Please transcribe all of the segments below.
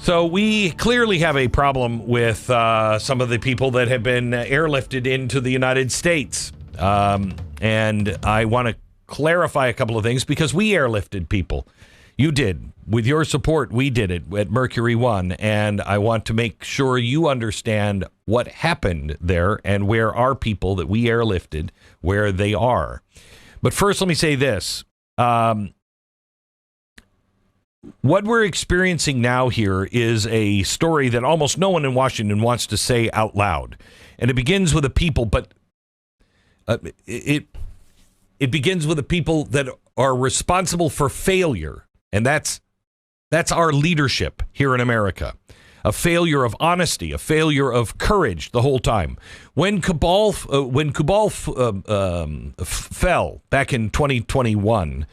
So we clearly have a problem with some of the people that have been airlifted into the United States. And I want to clarify a couple of things because we airlifted people. You did. With your support, we did it at Mercury One. And I want to make sure you understand what happened there and where our people that we airlifted, where they are. But first, let me say this. What we're experiencing now here is a story that almost no one in Washington wants to say out loud. And it begins with the people, but it begins with the people that are responsible for failure. And that's our leadership here in America. A failure of honesty, a failure of courage the whole time. When Cabal fell back in 2021,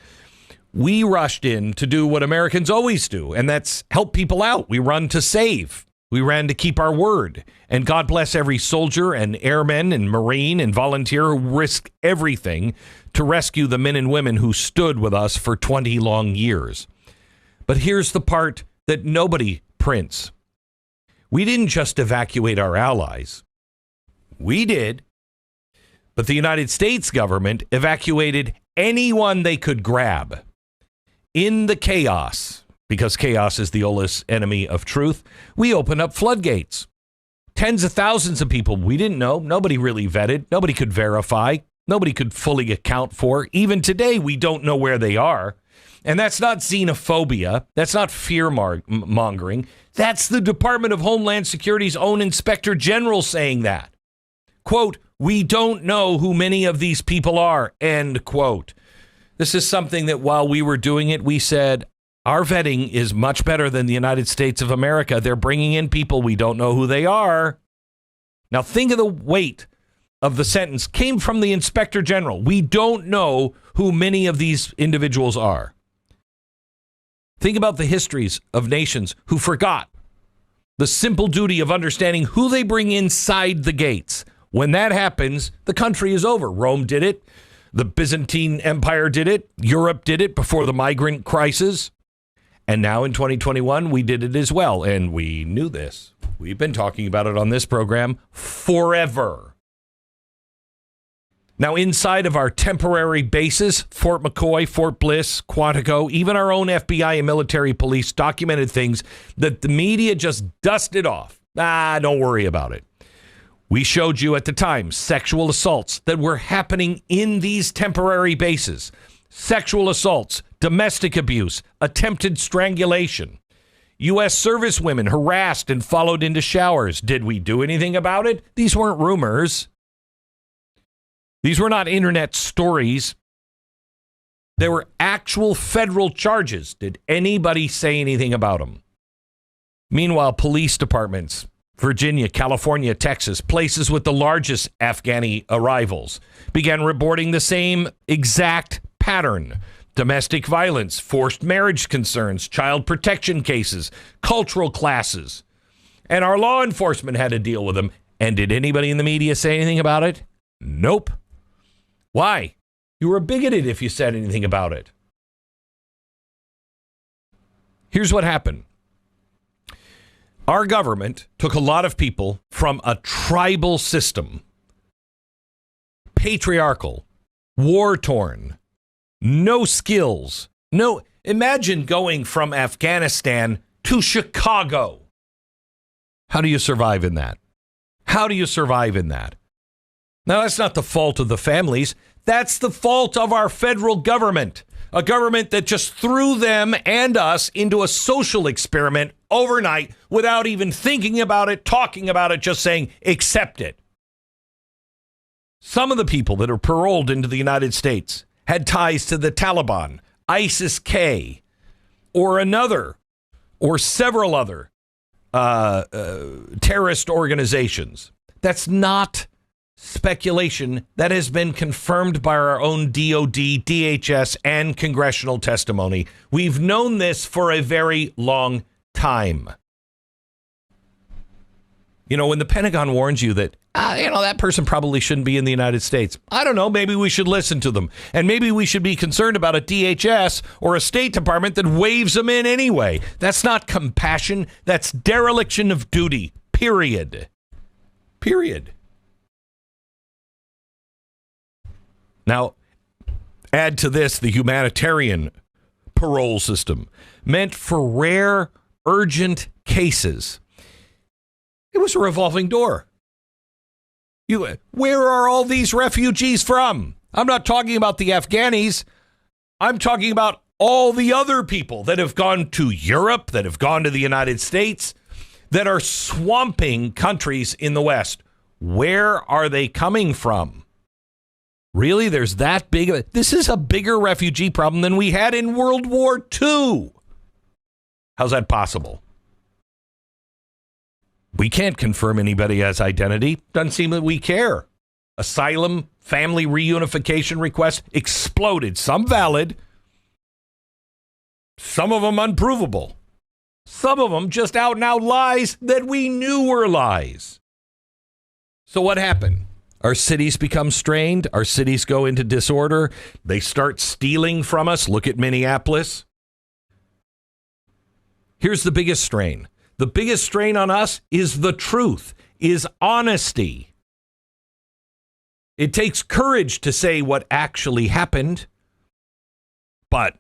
we rushed in to do what Americans always do, and that's help people out. We run to save. We ran to keep our word. And God bless every soldier and airman and Marine and volunteer who risked everything to rescue the men and women who stood with us for 20 long years. But here's the part that nobody prints. We didn't just evacuate our allies. We did. But the United States government evacuated anyone they could grab. In the chaos, because chaos is the oldest enemy of truth, we opened up floodgates. Tens of thousands of people we didn't know. Nobody really vetted. Nobody could verify. Nobody could fully account for. Even today, we don't know where they are. And that's not xenophobia. That's not fear-mongering. That's the Department of Homeland Security's own Inspector General saying that. Quote, we don't know who many of these people are, end quote. This is something that while we were doing it, we said, our vetting is much better than the United States of America. They're bringing in people. We don't know who they are. Now, think of the weight of the sentence came from the Inspector General. We don't know who many of these individuals are. Think about the histories of nations who forgot the simple duty of understanding who they bring inside the gates. When that happens, the country is over. Rome did it. The Byzantine Empire did it. Europe did it before the migrant crisis. And now in 2021, we did it as well. And we knew this. We've been talking about it on this program forever. Now, inside of our temporary bases, Fort McCoy, Fort Bliss, Quantico, even our own FBI and military police documented things that the media just dusted off. Don't worry about it. We showed you at the time sexual assaults that were happening in these temporary bases. Sexual assaults, domestic abuse, attempted strangulation. U.S. servicewomen harassed and followed into showers. Did we do anything about it? These weren't rumors. These were not internet stories. There were actual federal charges. Did anybody say anything about them? Meanwhile, police departments, Virginia, California, Texas, places with the largest Afghani arrivals, began reporting the same exact pattern. Domestic violence, forced marriage concerns, child protection cases, cultural classes. And our law enforcement had to deal with them. And did anybody in the media say anything about it? Nope. Why? You were bigoted if you said anything about it. Here's what happened. Our government took a lot of people from a tribal system, patriarchal, war-torn, no skills. Imagine going from Afghanistan to Chicago. How do you survive in that? How do you survive in that? Now, that's not the fault of the families. That's the fault of our federal government. A government that just threw them and us into a social experiment overnight without even thinking about it, talking about it, just saying, accept it. Some of the people that are paroled into the United States had ties to the Taliban, ISIS-K, or another, or several other terrorist organizations. That's not speculation. That has been confirmed by our own DOD, DHS, and congressional testimony. We've known this for a very long time. You know, when the Pentagon warns you that, that person probably shouldn't be in the United States. I don't know. Maybe we should listen to them. And maybe we should be concerned about a DHS or a State Department that waves them in anyway. That's not compassion. That's dereliction of duty. Period. Now, add to this the humanitarian parole system meant for rare, urgent cases. It was a revolving door. Where are all these refugees from? I'm not talking about the Afghanis. I'm talking about all the other people that have gone to Europe, that have gone to the United States, that are swamping countries in the West. Where are they coming from? Really? There's that big of it? This is a bigger refugee problem than we had in World War II. How's that possible? We can't confirm anybody has identity. Doesn't seem that we care. Asylum, family reunification requests exploded. Some valid. Some of them unprovable. Some of them just out and out lies that we knew were lies. So what happened? Our cities become strained. Our cities go into disorder. They start stealing from us. Look at Minneapolis. Here's the biggest strain. The biggest strain on us is the truth, is honesty. It takes courage to say what actually happened. But,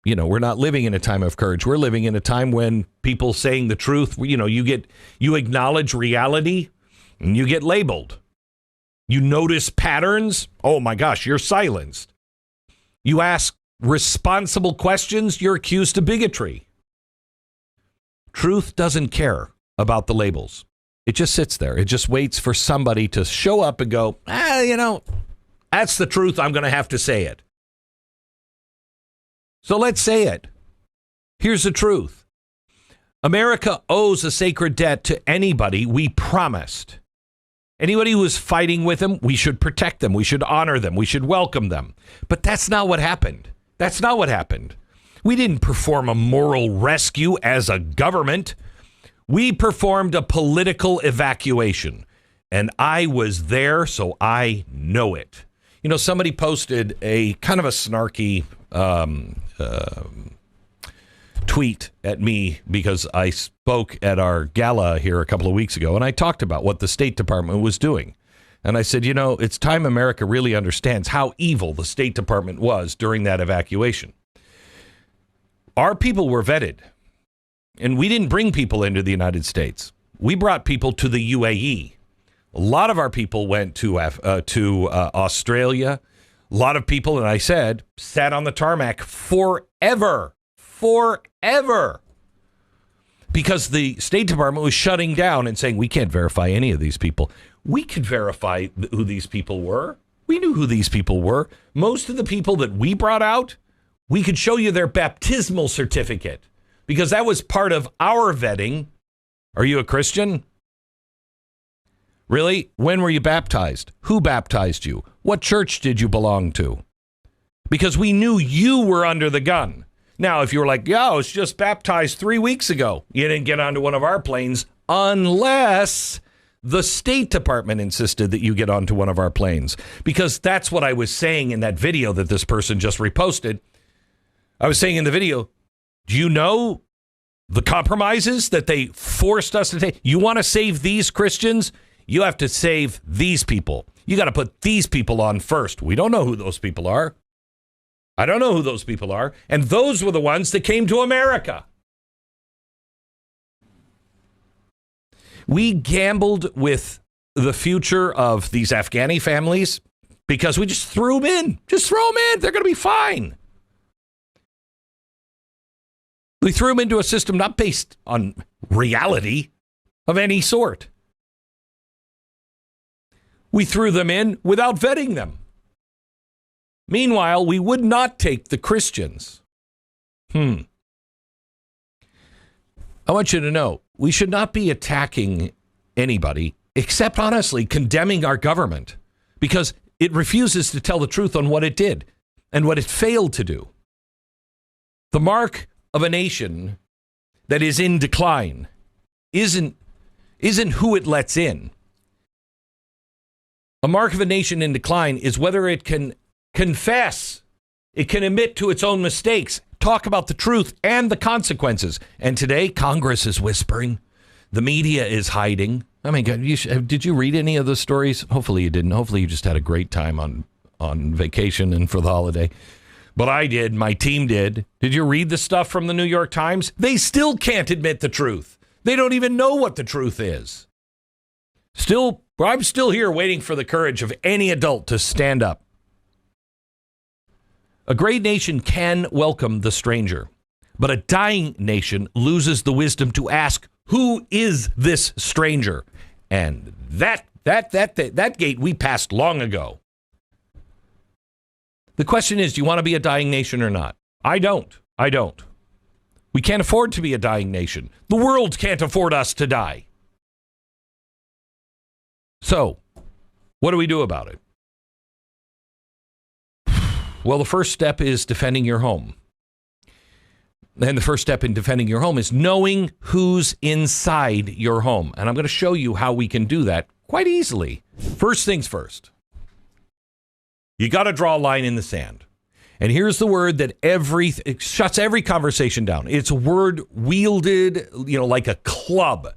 we're not living in a time of courage. We're living in a time when people saying the truth, you acknowledge reality and you get labeled. You notice patterns. Oh my gosh, you're silenced. You ask responsible questions. You're accused of bigotry. Truth doesn't care about the labels. It just sits there. It just waits for somebody to show up and go, that's the truth. I'm going to have to say it. So let's say it. Here's the truth. America owes a sacred debt to anybody we promised. Anybody who is fighting with them, we should protect them. We should honor them. We should welcome them. But that's not what happened. That's not what happened. We didn't perform a moral rescue as a government. We performed a political evacuation. And I was there, so I know it. Somebody posted a kind of a snarky tweet at me because I spoke at our gala here a couple of weeks ago, and I talked about what the State Department was doing. And I said, it's time America really understands how evil the State Department was during that evacuation. Our people were vetted, and we didn't bring people into the United States. We brought people to the UAE. A lot of our people went to Australia. A lot of people, and I said, sat on the tarmac forever. Because the State Department was shutting down and saying, we can't verify any of these people. We could verify who these people were. We knew who these people were. Most of the people that we brought out, we could show you their baptismal certificate because that was part of our vetting. Are you a Christian? Really? When were you baptized? Who baptized you? What church did you belong to? Because we knew you were under the gun. Now, if you were like, I was just baptized 3 weeks ago, you didn't get onto one of our planes unless the State Department insisted that you get onto one of our planes. Because that's what I was saying in that video that this person just reposted. I was saying in the video, do you know the compromises that they forced us to take? You want to save these Christians? You have to save these people. You got to put these people on first. We don't know who those people are. I don't know who those people are. And those were the ones that came to America. We gambled with the future of these Afghani families because we just threw them in. Just throw them in. They're going to be fine. We threw them into a system not based on reality of any sort. We threw them in without vetting them. Meanwhile, we would not take the Christians. I want you to know, we should not be attacking anybody, except honestly condemning our government, because it refuses to tell the truth on what it did and what it failed to do. The mark of a nation that is in decline is isn't who it lets in. A mark of a nation in decline is whether it can confess, it can admit to its own mistakes, talk about the truth and the consequences. And today, Congress is whispering. The media is hiding. I mean, did you read any of the stories? Hopefully you didn't. Hopefully you just had a great time on vacation and for the holiday. But I did. My team did. Did you read the stuff from the New York Times? They still can't admit the truth. They don't even know what the truth is. I'm still here waiting for the courage of any adult to stand up. A great nation can welcome the stranger, but a dying nation loses the wisdom to ask, who is this stranger? And that gate we passed long ago. The question is, do you want to be a dying nation or not? I don't. We can't afford to be a dying nation. The world can't afford us to die. So, what do we do about it? Well, the first step is defending your home. And the first step in defending your home is knowing who's inside your home. And I'm going to show you how we can do that quite easily. First things first. You got to draw a line in the sand. And here's the word that it shuts every conversation down. It's a word wielded, like a club.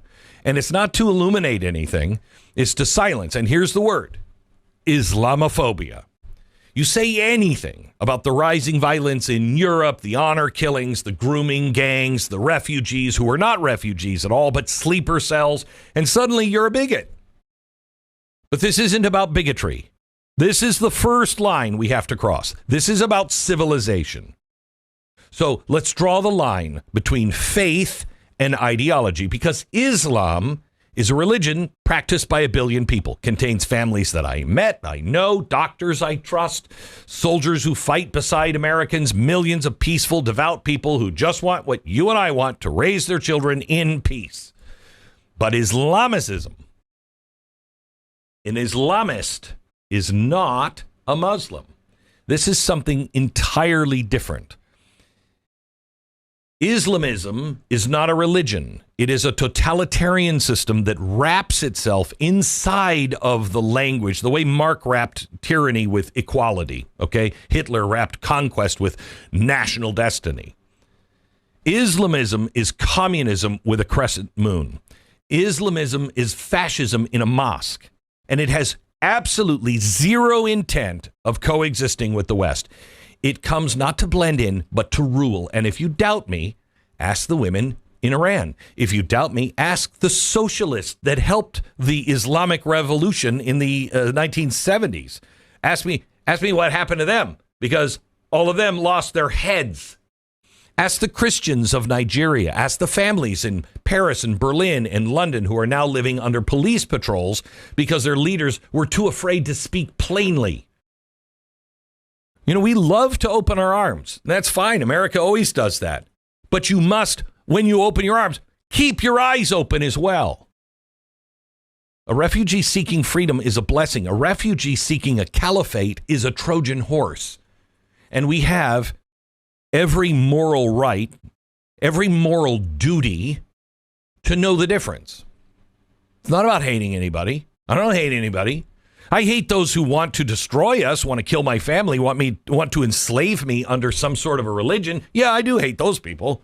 And it's not to illuminate anything. It's to silence. And here's the word: Islamophobia. You say anything about the rising violence in Europe, the honor killings, the grooming gangs, the refugees who are not refugees at all, but sleeper cells, and suddenly you're a bigot. But this isn't about bigotry. This is the first line we have to cross. This is about civilization. So let's draw the line between faith and ideology, because Islam is a religion practiced by 1 billion people, contains families that I met, I know, doctors I trust, soldiers who fight beside Americans, millions of peaceful, devout people who just want what you and I want, to raise their children in peace. But Islamicism, an Islamist is not a Muslim. This is something entirely different. Islamism is not a religion. It is a totalitarian system that wraps itself inside of the language, the way Marx wrapped tyranny with equality, okay? Hitler wrapped conquest with national destiny. Islamism is communism with a crescent moon. Islamism is fascism in a mosque, and it has absolutely zero intent of coexisting with the West. It comes not to blend in, but to rule. And if you doubt me, ask the women in Iran. If you doubt me, ask the socialists that helped the Islamic Revolution in the 1970s. Ask me what happened to them, because all of them lost their heads. Ask the Christians of Nigeria. Ask the families in Paris and Berlin and London who are now living under police patrols because their leaders were too afraid to speak plainly. We love to open our arms. That's fine. America always does that. But you must, when you open your arms, keep your eyes open as well. A refugee seeking freedom is a blessing. A refugee seeking a caliphate is a Trojan horse. And we have every moral right, every moral duty to know the difference. It's not about hating anybody. I don't hate anybody. I hate those who want to destroy us, want to kill my family, want to enslave me under some sort of a religion. Yeah, I do hate those people.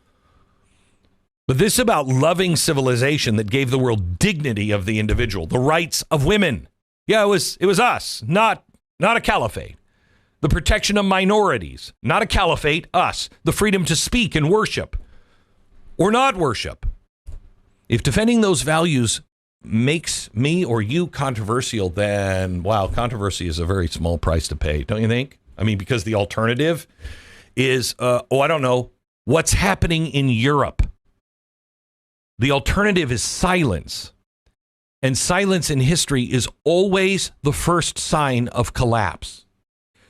But this is about loving civilization that gave the world dignity of the individual, the rights of women. Yeah, it was us, not a caliphate. The protection of minorities, not a caliphate, us. The freedom to speak and worship or not worship. If defending those values makes me or you controversial, then, wow, controversy is a very small price to pay, don't you think? I mean, because the alternative is, I don't know, what's happening in Europe. The alternative is silence. And silence in history is always the first sign of collapse.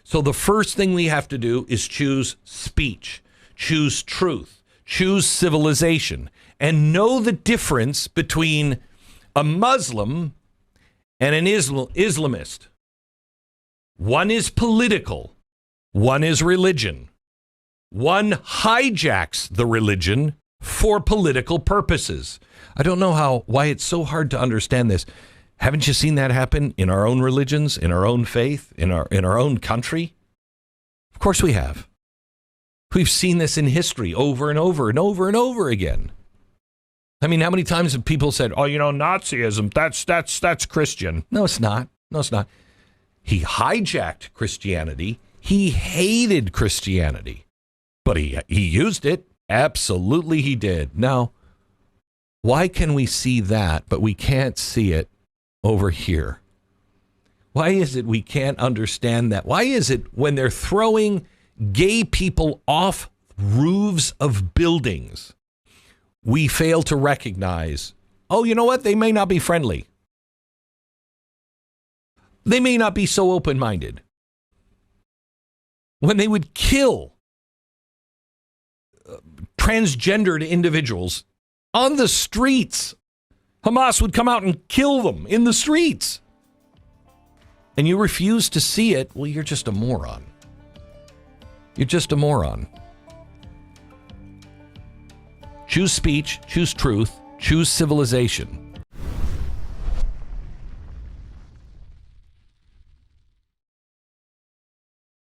So the first thing we have to do is choose speech, choose truth, choose civilization, and know the difference between a Muslim and an Islamist. One is political. One is religion. One hijacks the religion for political purposes. I don't know why it's so hard to understand this. Haven't you seen that happen in our own religions, in our own faith, in our own country? Of course we have. We've seen this in history over and over and over and over again. I mean, how many times have people said, "Oh, Nazism, that's Christian"? No, it's not. No, it's not. He hijacked Christianity. He hated Christianity, but he used it. Absolutely, he did. Now, why can we see that, but we can't see it over here? Why is it we can't understand that? Why is it when they're throwing gay people off roofs of buildings, we fail to recognize, oh, you know what? They may not be friendly. They may not be so open-minded. When they would kill transgendered individuals on the streets, Hamas would come out and kill them in the streets. And you refuse to see it, well, you're just a moron. You're just a moron. Choose speech, choose truth, choose civilization.